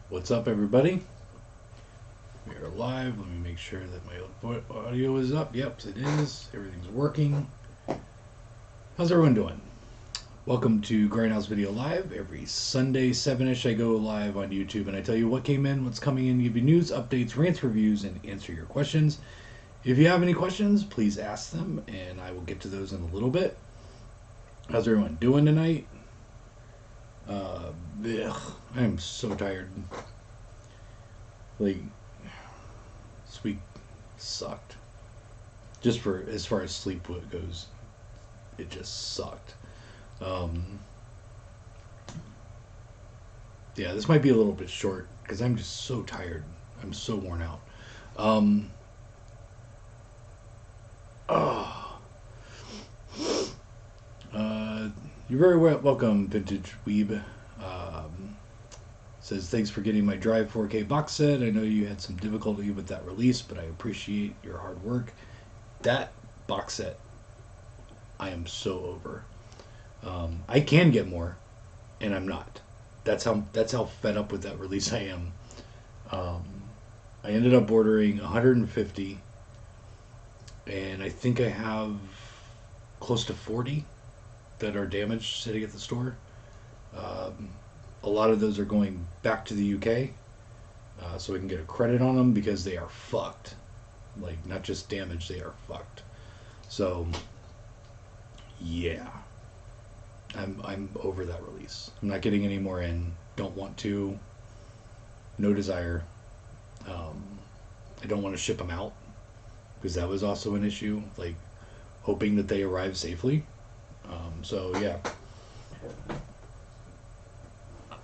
What's up, everybody? We are live. Let me make sure that my audio is up. Yep, it is. Everything's working. How's everyone doing? Welcome to Grindhouse Video Live. Every Sunday, 7-ish, I go live on YouTube and I tell you what came in, what's coming in, give you news, updates, rants, reviews, and answer your questions. If you have any questions, please ask them, and I will get to those in a little bit. How's everyone doing tonight? I am so tired. Like, this week sucked. Just for as far as sleep goes, it just sucked. Yeah, this might be a little bit short because I'm just so tired. I'm so worn out. Oh, you're very welcome, Vintage Weeb. Says, thanks for getting my Drive 4K box set. I know you had some difficulty with that release, but I appreciate your hard work. That box set, I am so over. I can get more, and I'm not. That's how fed up with that release I am. I ended up ordering 150, and I think I have close to 40 that are damaged sitting at the store. A lot of those are going back to the UK, so we can get a credit on them because they are fucked. Like, not just damaged, they are fucked. So, yeah. I'm over that release. I'm not getting any more in. Don't want to. No desire. I don't want to ship them out because that was also an issue. Like, hoping that they arrive safely. So yeah.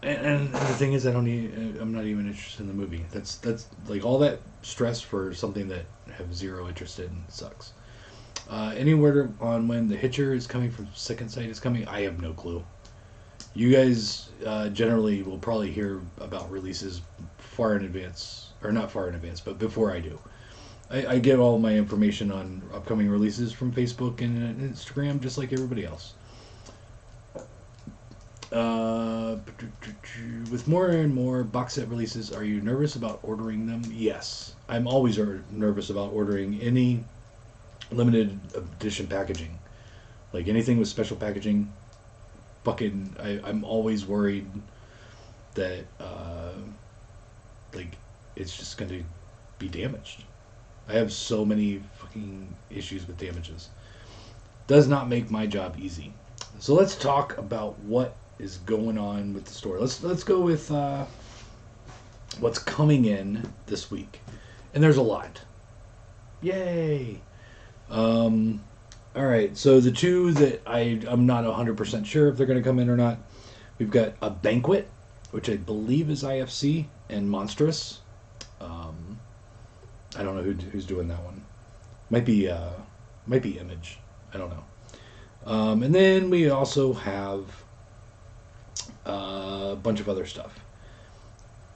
And the thing is, I'm not even interested in the movie. That's like all that stress for something that I have zero interest in sucks. Any word on when The Hitcher is coming from Second Sight is coming? I have no clue. You guys generally will probably hear about releases far in advance, or not far in advance, but before I do. I get all my information on upcoming releases from Facebook and Instagram, just like everybody else. With more and more box set releases, are you nervous about ordering them? Yes. I'm always nervous about ordering any limited edition packaging. Like anything with special packaging, I'm always worried that, like, it's just going to be damaged. I have so many fucking issues with damages. Does not make my job easy. So let's talk about what is going on with the store. Let's go with what's coming in this week, and there's a lot. Yay! All right. So the two that I'm not 100% sure if they're going to come in or not. We've got A Banquet, which I believe is IFC, and Monstrous. I don't know who's doing that one. Might be Image. I don't know. And then we also have a bunch of other stuff.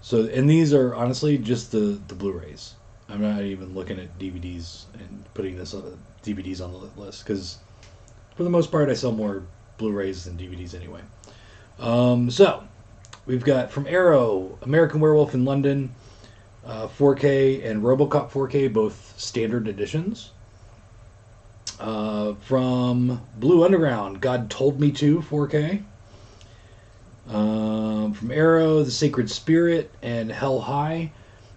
So, and these are honestly just the Blu-rays. I'm not even looking at DVDs and putting DVDs on the list because for the most part I sell more Blu-rays than DVDs anyway. So we've got from Arrow, American Werewolf in London, 4K, and RoboCop 4K, both standard editions. From Blue Underground, God Told Me To 4K. From Arrow, The Sacred Spirit and Hell High.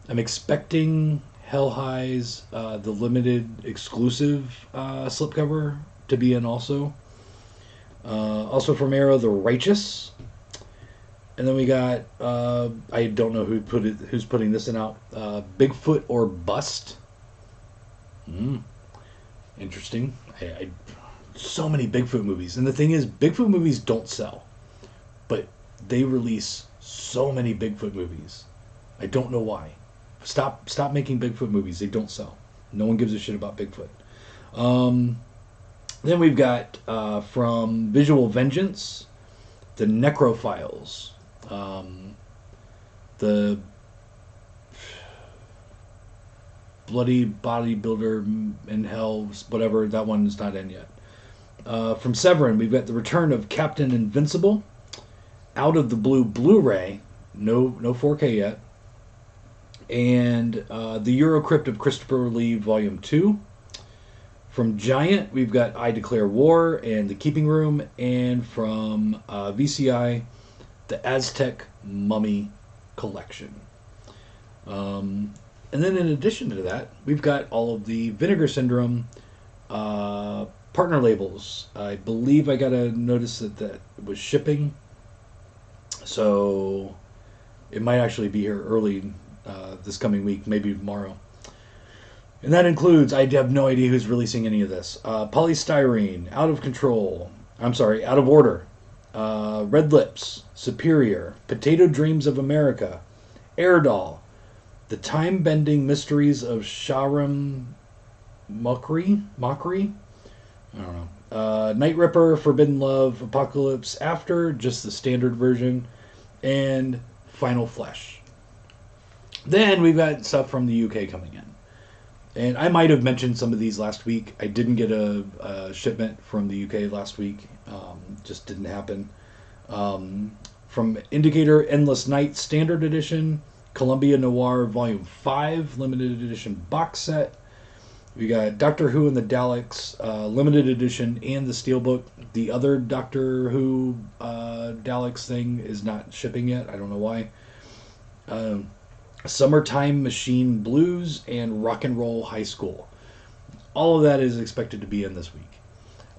I'm expecting Hell High's the limited exclusive slipcover to be in also. Also from Arrow, The Righteous. And then we got I don't know who's putting this in out. Bigfoot or Bust. Interesting. So many Bigfoot movies, and the thing is, Bigfoot movies don't sell, but they release so many Bigfoot movies. I don't know why. Stop making Bigfoot movies. They don't sell. No one gives a shit about Bigfoot. Then we've got from Visual Vengeance, The Necrophiles, the Bloody Bodybuilder in Hell, whatever. That one's not in yet. From Severin, we've got The Return of Captain Invincible, Out of the Blue Blu-ray, no 4K yet. And the Eurocrypt of Christopher Lee Volume 2. From Giant, we've got I Declare War and The Keeping Room. And from VCI, the Aztec Mummy Collection. And then in addition to that, we've got all of the Vinegar Syndrome partner labels. I believe I got a notice that was shipping. So it might actually be here early this coming week, maybe tomorrow. And that includes, I have no idea who's releasing any of this. Polystyrene, Out of Control. I'm sorry, Out of Order. Red Lips, Superior, Potato Dreams of America, Air Doll, The Time-Bending Mysteries of Sharam Mockery? I don't know. Night Ripper, Forbidden Love, Apocalypse After, just the standard version, and Final Flesh. Then we've got stuff from the UK coming in. And I might have mentioned some of these last week. I didn't get a shipment from the UK last week. Just didn't happen. From Indicator, Endless Night Standard Edition, Columbia Noir Volume 5 Limited Edition box set. We got Doctor Who and the Daleks Limited Edition and the Steelbook. The other Doctor Who Daleks thing is not shipping yet. I don't know why. Summertime Machine Blues and Rock and Roll High School. All of that is expected to be in this week.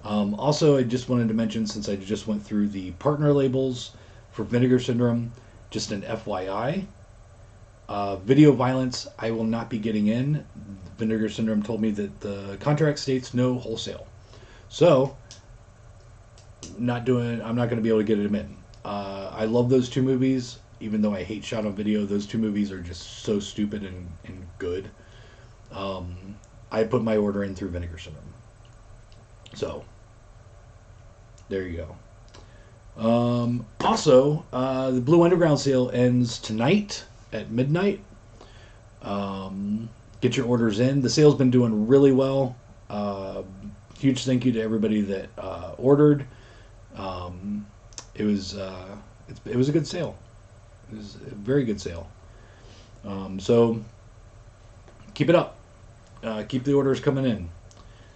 Also, I just wanted to mention, since I just went through the partner labels for Vinegar Syndrome, just an FYI. Video violence, I will not be getting in. Vinegar Syndrome told me that the contract states no wholesale. So, I'm not going to be able to get them in. I love those two movies. Even though I hate shot on video, those two movies are just so stupid and good. I put my order in through Vinegar Syndrome. So, there you go. Also, the Blue Underground sale ends tonight at midnight. Get your orders in. The sale's been doing really well. Huge thank you to everybody that ordered. It was a good sale. It was a very good sale. So keep it up. Keep the orders coming in.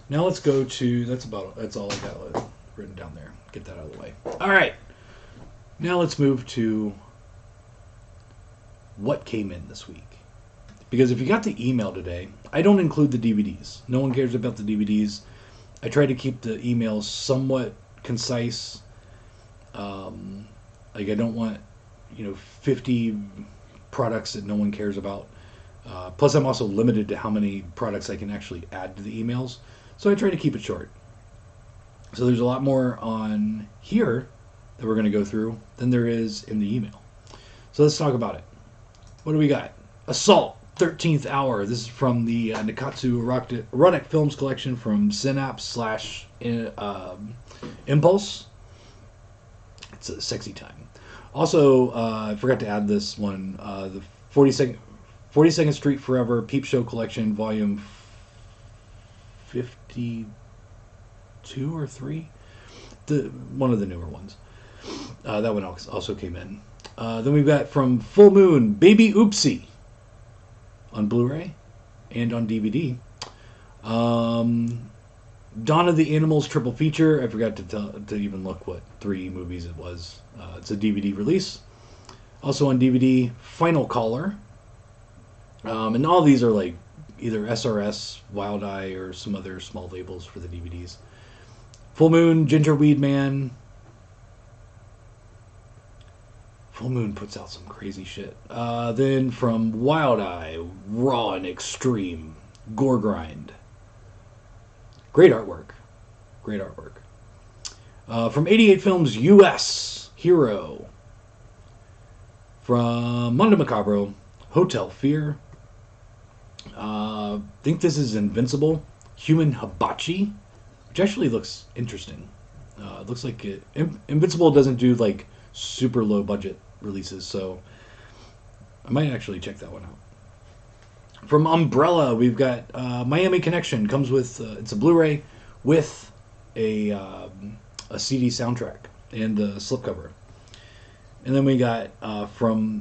Now let's go to, that's all I got written down there. Get that out of the way. All right. Now let's move to what came in this week. Because if you got the email today, I don't include the DVDs. No one cares about the DVDs. I try to keep the emails somewhat concise. Like I don't want 50 products that no one cares about. Plus, I'm also limited to how many products I can actually add to the emails. So I try to keep it short. So there's a lot more on here that we're going to go through than there is in the email. So let's talk about it. What do we got? Assault, 13th Hour. This is from the Nikatsu Erotic Films collection from Synapse / Impulse. It's a sexy time. Also, I forgot to add this one, the 42nd Street Forever Peep Show Collection, Volume 52 or 3? One of the newer ones. That one also came in. Then we've got from Full Moon, Baby Oopsie, on Blu-ray and on DVD. Dawn of the Animals triple feature. I forgot to even look what 3 movies it was. It's a DVD release. Also on DVD, Final Caller. And all these are like either SRS, Wild Eye, or some other small labels for the DVDs. Full Moon, Gingerweed Man. Full Moon puts out some crazy shit. Then from Wild Eye, Raw and Extreme, Gore Grind. Great artwork. Great artwork. From 88 Films US, Hero. From Mondo Macabro, Hotel Fear. Think this is Invincible. Human Hibachi, which actually looks interesting. Looks like it. Invincible doesn't do like super low budget releases, so I might actually check that one out. From Umbrella, we've got Miami Connection. Comes with it's a Blu-ray with a CD soundtrack and a slipcover. And then we got from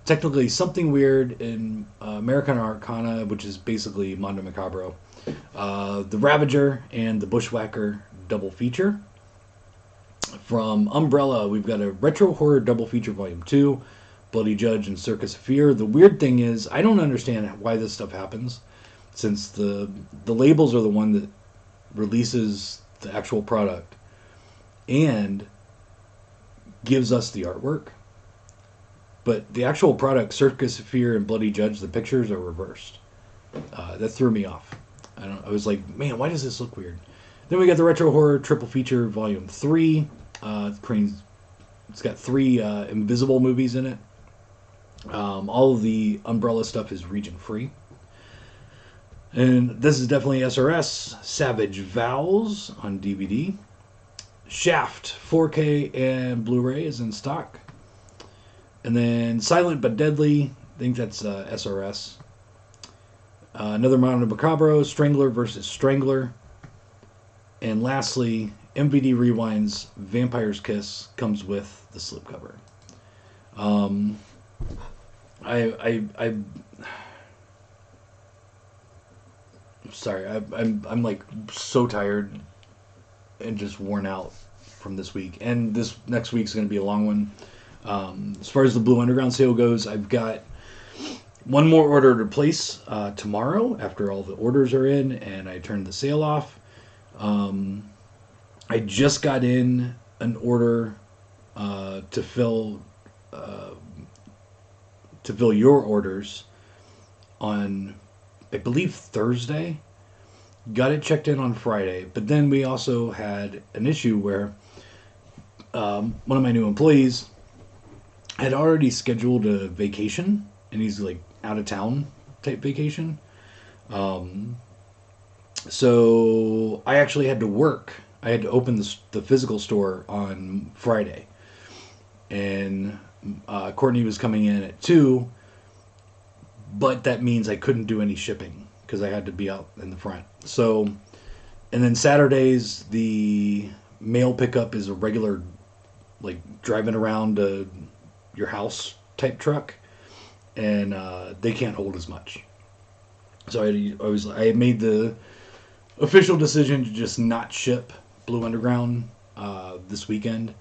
technically Something Weird in American Arcana, which is basically Mondo Macabro, The Ravager and The Bushwhacker double feature. From Umbrella, we've got a retro horror double feature volume 2, Bloody Judge and Circus of Fear. The weird thing is, I don't understand why this stuff happens, since the labels are the one that releases the actual product and gives us the artwork. But the actual product, Circus of Fear and Bloody Judge, the pictures are reversed. That threw me off. I was like, man, why does this look weird? Then we got the Retro Horror Triple Feature Volume 3. It's got 3 Invisible movies in it. All of the Umbrella stuff is region free. And this is definitely SRS. Savage Vows on DVD. Shaft 4K and Blu-ray is in stock. And then Silent but Deadly, I think that's SRS. Another Mondo Macabro, Strangler versus Strangler. And lastly, MVD Rewind's Vampire's Kiss comes with the slipcover. I'm sorry, I'm like so tired and just worn out from this week. And this next week's going to be a long one. As far as the Blue Underground sale goes, I've got one more order to place tomorrow after all the orders are in and I turned the sale off. I just got in an order to fill your orders on, I believe, Thursday. Got it checked in on Friday, but then we also had an issue where one of my new employees had already scheduled a vacation, and he's like out of town type vacation. So I actually had to work. I had to open the physical store on Friday, and Courtney was coming in at 2, but that means I couldn't do any shipping because I had to be out in the front. So, and then Saturdays the mail pickup is a regular, like driving around your house type truck, and they can't hold as much. So I made the official decision to just not ship Blue Underground this weekend,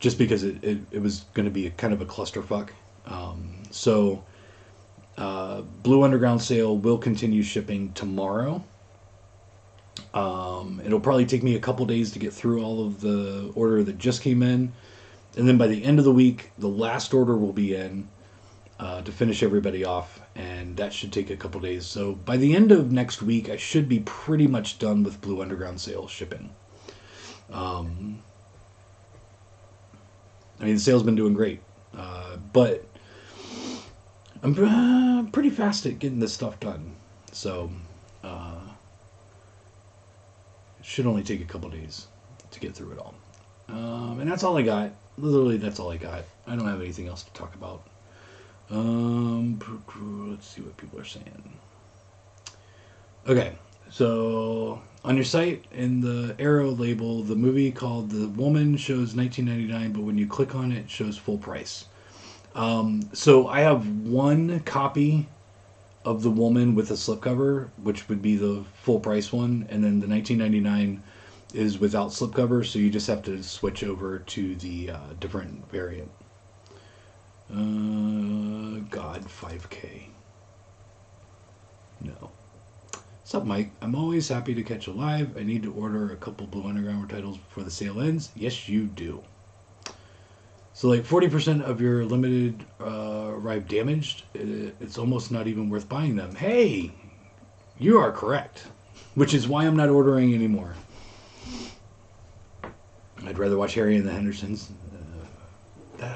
just because it was going to be kind of a clusterfuck. So Blue Underground sale will continue shipping tomorrow. It'll probably take me a couple days to get through all of the order that just came in. And then by the end of the week, the last order will be in to finish everybody off. And that should take a couple days. So by the end of next week, I should be pretty much done with Blue Underground sale shipping. I mean, the sale's been doing great. But I'm pretty fast at getting this stuff done. So it should only take a couple days to get through it all. And that's all I got. Literally, that's all I got. I don't have anything else to talk about. Let's see what people are saying. Okay, so on your site, in the arrow label, the movie called The Woman shows $19.99, but when you click on it, it shows full price. So I have one copy of The Woman with a slipcover, which would be the full price one, and then the $19.99 is without slipcover, so you just have to switch over to the different variant. God, 5K. No. What's up, Mike? I'm always happy to catch a live. I need to order a couple Blue Underground titles before the sale ends. Yes, you do. So, like, 40% of your limited arrive damaged. It's almost not even worth buying them. Hey, you are correct. Which is why I'm not ordering anymore. I'd rather watch Harry and the Hendersons.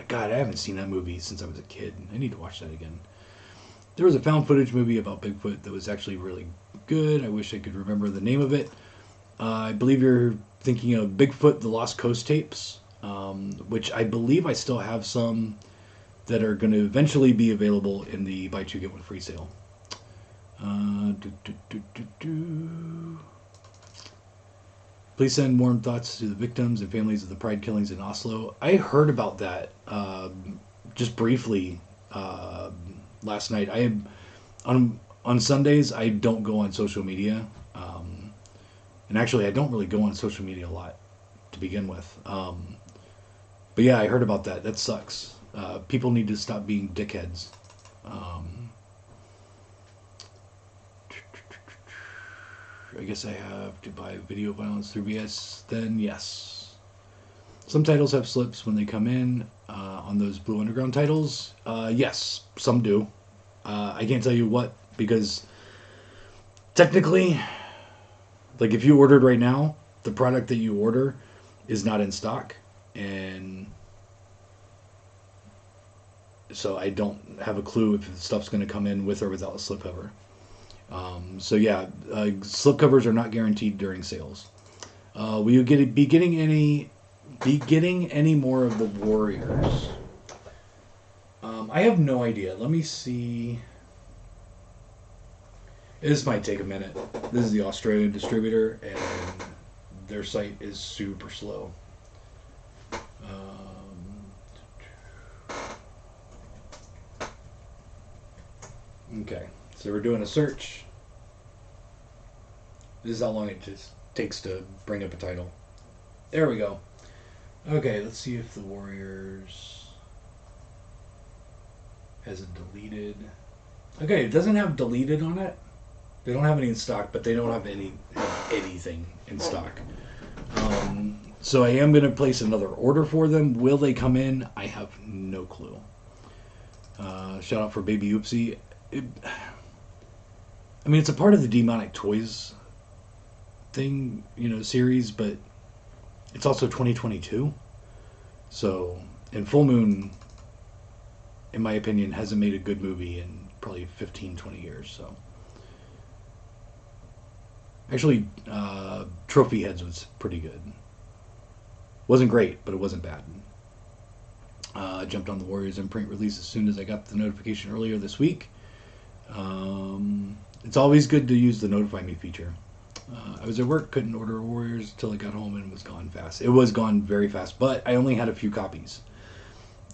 God, I haven't seen that movie since I was a kid. I need to watch that again. There was a found footage movie about Bigfoot that was actually really good. I wish I could remember the name of it. I believe you're thinking of Bigfoot, The Lost Coast tapes, which I believe I still have some that are going to eventually be available in the buy two, get one free sale. Please send warm thoughts to the victims and families of the pride killings in Oslo. I heard about that just briefly last night. On Sundays I don't go on social media, and actually I don't really go on social media a lot to begin with. But yeah, I heard about that. That sucks. People need to stop being dickheads. I guess I have to buy video violence through VS. Then yes. Some titles have slips when they come in on those Blue Underground titles. Yes, some do. I can't tell you what, because technically, like if you ordered right now, the product that you order is not in stock, and so I don't have a clue if the stuff's going to come in with or without a slipcover. So yeah, slipcovers are not guaranteed during sales. Will you be getting any more of the Warriors? I have no idea. Let me see. This might take a minute. This is the Australian distributor, and their site is super slow. Okay, so we're doing a search. This is how long it just takes to bring up a title. There we go. Okay, let's see if the Warriors has it deleted. Okay, it doesn't have deleted on it. They don't have any in stock, but they don't have anything in stock. So I am going to place another order for them. Will they come in? I have no clue. Shout out for Baby Oopsie. I mean, it's a part of the Demonic Toys thing, series, but it's also 2022. So, and Full Moon, in my opinion, hasn't made a good movie in probably 15, 20 years. So, actually, Trophy Heads was pretty good. Wasn't great, but it wasn't bad. I jumped on the Warriors imprint release as soon as I got the notification earlier this week. It's always good to use the Notify Me feature. I was at work, couldn't order Warriors until I got home, and it was gone fast. It was gone very fast, but I only had a few copies.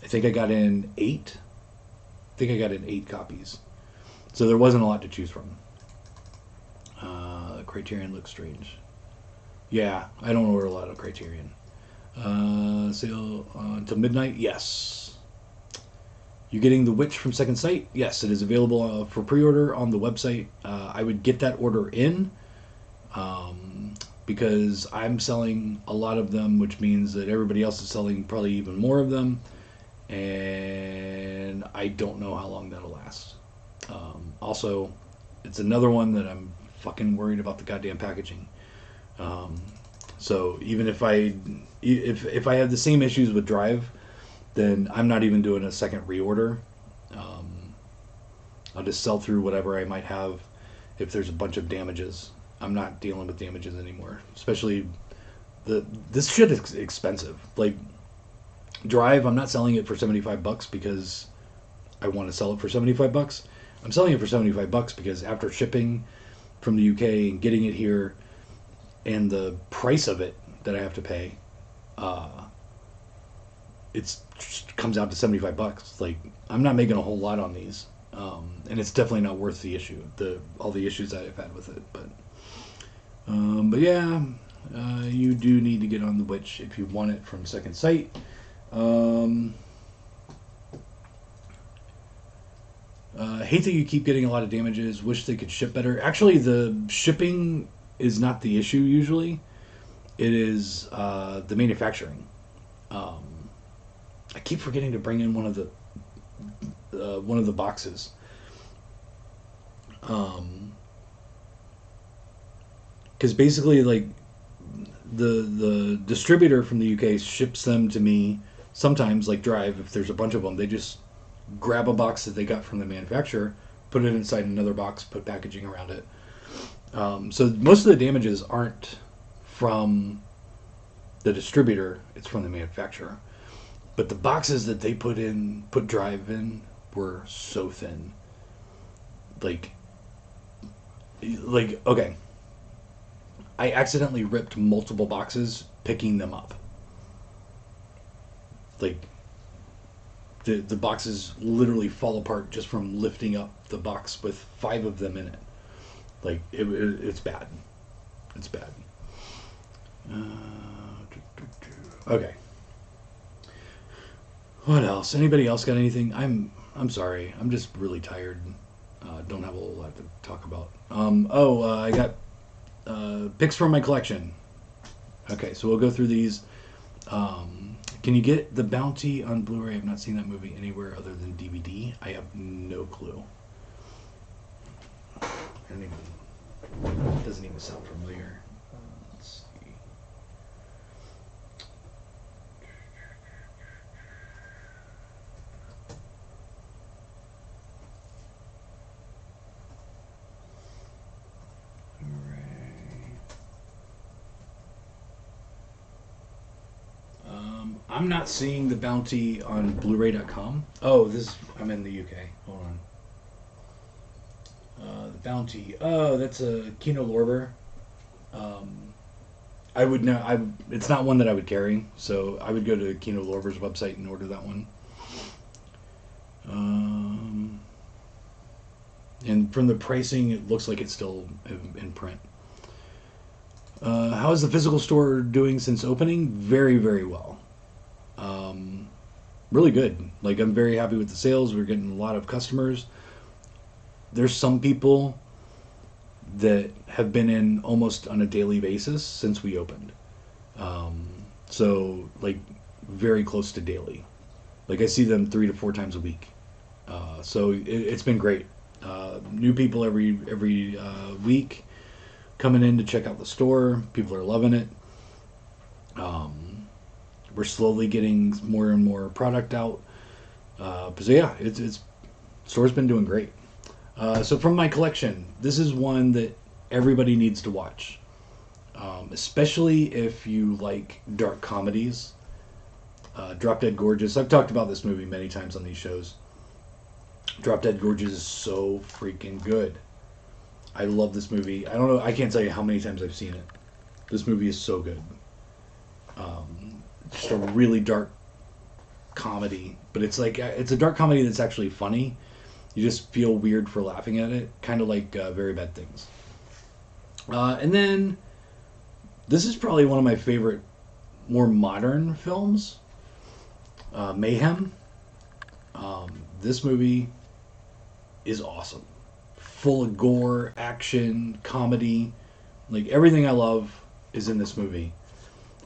I think I got in 8. I think I got in 8 copies. So there wasn't a lot to choose from. Criterion looks strange. Yeah, I don't order a lot of Criterion. Sale until midnight? Yes. You getting The Witch from Second Sight? Yes, it is available for pre-order on the website. I would get that order in because I'm selling a lot of them, which means that everybody else is selling probably even more of them, and I don't know how long that'll last. Also, it's another one that I'm fucking worried about the goddamn packaging. So even if I have the same issues with Drive, then I'm not even doing a second reorder. I'll just sell through whatever I might have if there's a bunch of damages. I'm not dealing with damages anymore. Especially this shit is expensive. Like Drive, I'm not selling it for $75 because I want to sell it for $75. I'm selling it for $75 because after shipping from the UK and getting it here and the price of it that I have to pay, it comes out to $75. Like, I'm not making a whole lot on these, and it's definitely not worth the issue, all the issues that I've had with it. But yeah, you do need to get on The Witch if you want it from Second Sight. Hate that you keep getting a lot of damages. Wish they could ship better. Actually, the shipping is not the issue usually. It is the manufacturing. I keep forgetting to bring in one of the boxes. Because basically, like the distributor from the UK ships them to me sometimes, like Drive. If there's a bunch of them, they just grab a box that they got from the manufacturer, put it inside another box, put packaging around it. So most of the damages aren't from the distributor, it's from the manufacturer. But the boxes that they put Drive in were so thin. Like okay. I accidentally ripped multiple boxes picking them up. Like the boxes literally fall apart just from lifting up the box with 5 of them in it. Like it's bad. It's bad. Okay. What else? Anybody else got anything? I'm sorry. I'm just really tired. Don't have a whole lot to talk about. I got picks from my collection. Okay, so we'll go through these. Can you get The Bounty on Blu-ray? I've not seen that movie anywhere other than DVD. I have no clue. It doesn't even sound familiar. Let's see. I'm not seeing The Bounty on Blu-ray.com. Oh, I'm in the UK. Hold on. The Bounty. Oh, that's a Kino Lorber. I would know. It's not one that I would carry, so I would go to Kino Lorber's website and order that one. And from the pricing, it looks like it's still in print. How is the physical store doing since opening? Very, very well. Really good. Like, I'm very happy with the sales. We're getting a lot of customers. There's some people that have been in almost on a daily basis since we opened. So, like, very close to daily. Like, I see them 3 to 4 times a week. So it's been great. New people every week coming in to check out the store. People are loving it. We're slowly getting more and more product out. So yeah, it's store's been doing great. So from my collection, this is one that everybody needs to watch, especially if you like dark comedies. Drop Dead Gorgeous. I've talked about this movie many times on these shows. Drop Dead Gorgeous is so freaking good. I love this movie. I don't know. I can't tell you how many times I've seen it. This movie is so good. Just a really dark comedy, but it's a dark comedy that's actually funny. You just feel weird for laughing at it, kind of like Very Bad Things. And then this is probably one of my favorite, more modern films. Mayhem. This movie is awesome. Full of gore, action, comedy. Like, everything I love is in this movie.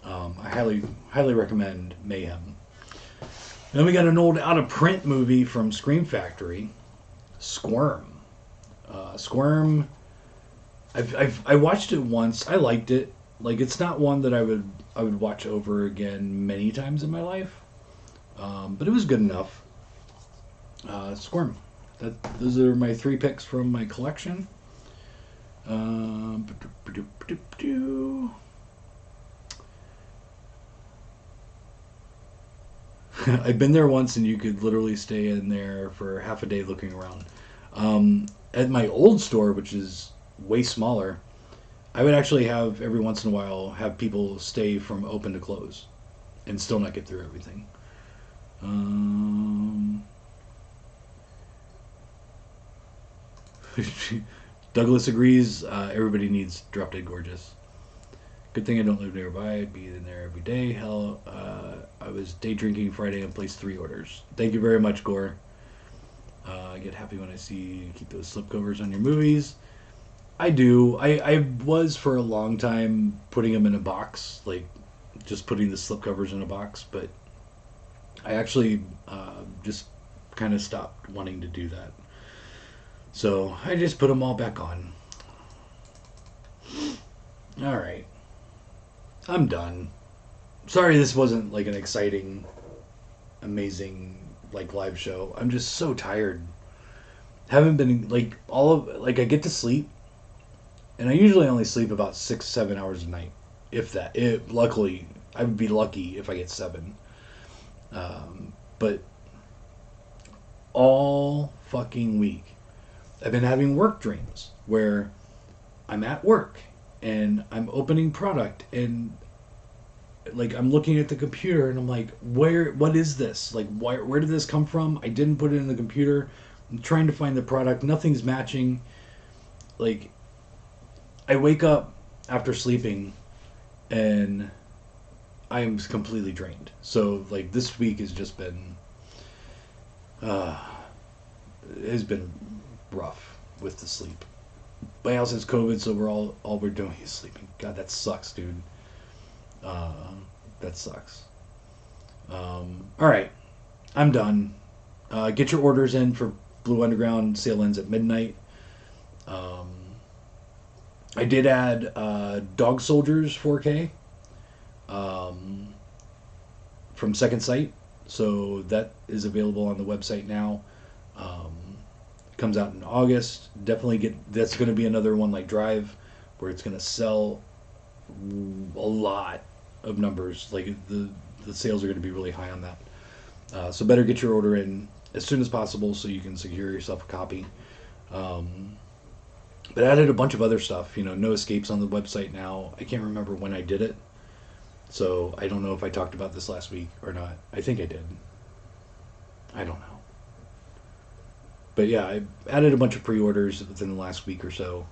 I highly recommend Mayhem. Then we got an old out-of-print movie from Scream Factory, Squirm. Squirm, I watched it once. I liked it. Like, it's not one that I would watch over again many times in my life, but it was good enough. Squirm. Those are my 3 picks from my collection. I've been there once, and you could literally stay in there for half a day looking around. At my old store, which is way smaller, I would actually have, every once in a while, have people stay from open to close and still not get through everything. Douglas agrees. Everybody needs Drop Dead Gorgeous. Good thing I don't live nearby. I'd be in there every day. Hell, I was day drinking Friday and placed 3 orders. Thank you very much, Gore. I get happy when I see you keep those slipcovers on your movies. I do. I was for a long time putting them in a box, like just putting the slipcovers in a box, but I actually just kind of stopped wanting to do that. So I just put them all back on. All right. I'm done. Sorry this wasn't like an exciting, amazing like live show. I'm just so tired. Haven't been like I get to sleep, and I usually only sleep about 6-7 hours a night, if that. Luckily, I would be lucky if I get 7. But all fucking week, I've been having work dreams where I'm at work and I'm opening product, and like I'm looking at the computer, and I'm like, what is this? Like, where did this come from? I didn't put it in the computer. I'm trying to find the product. Nothing's matching. Like, I wake up after sleeping, and I am completely drained. So like this week has just been, has been rough with the sleep. My house has COVID, so all we're doing is sleeping. God, that sucks, dude. That sucks. All right, I'm done. Get your orders in for Blue Underground. Sale ends at midnight. I did add Dog Soldiers 4K from Second Sight, so that is available on the website now. Comes out in August. Definitely that's going to be another one like Drive, where it's going to sell a lot of numbers. Like the sales are going to be really high on that. So better get your order in as soon as possible so you can secure yourself a copy. But I added a bunch of other stuff. No escapes on the website now. I can't remember when I did it, so I don't know if I talked about this last week or not. I think I did. I don't know. But yeah, I added a bunch of pre-orders within the last week or so.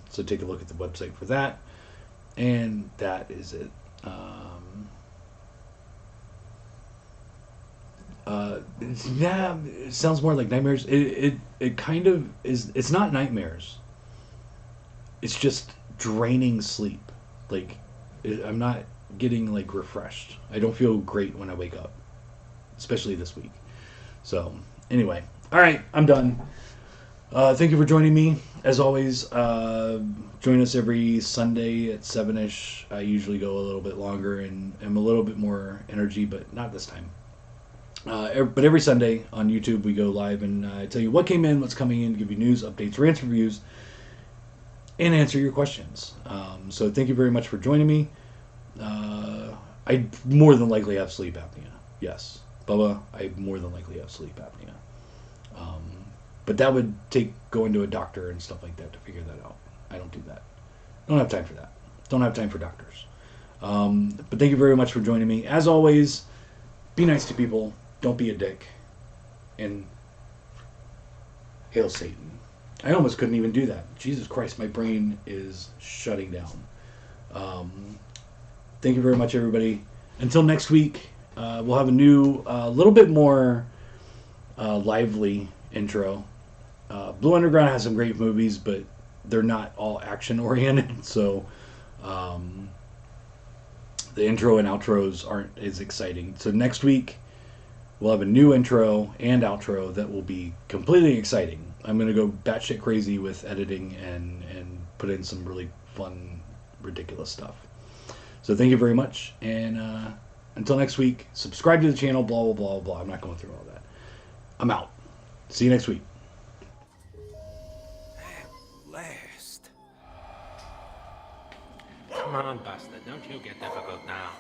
So take a look at the website for that. And that is it. Yeah, it sounds more like nightmares. It kind of is. It's not nightmares. It's just draining sleep. Like, I'm not getting like refreshed. I don't feel great when I wake up, especially this week. So anyway, all right, I'm done. Thank you for joining me. As always, join us every Sunday at 7-ish. I usually go a little bit longer and am a little bit more energy, but not this time. But every Sunday on YouTube we go live and tell you what came in, what's coming in, give you news, updates, rants, reviews, and answer your questions. So thank you very much for joining me. I more than likely have sleep apnea. Yes, Bubba, I more than likely have sleep apnea. But that would take going to a doctor and stuff like that to figure that out. I don't do that. I don't have time for that. Don't have time for doctors. But thank you very much for joining me. As always, be nice to people. Don't be a dick. And hail Satan. I almost couldn't even do that. Jesus Christ, my brain is shutting down. Thank you very much, everybody. Until next week, we'll have a new, little bit more lively intro. Blue Underground has some great movies, but they're not all action-oriented, so the intro and outros aren't as exciting. So next week, we'll have a new intro and outro that will be completely exciting. I'm going to go batshit crazy with editing and put in some really fun, ridiculous stuff. So thank you very much, and until next week, subscribe to the channel, blah, blah, blah, blah. I'm not going through all that. I'm out. See you next week. At last. Come on, Buster. Don't you get difficult now.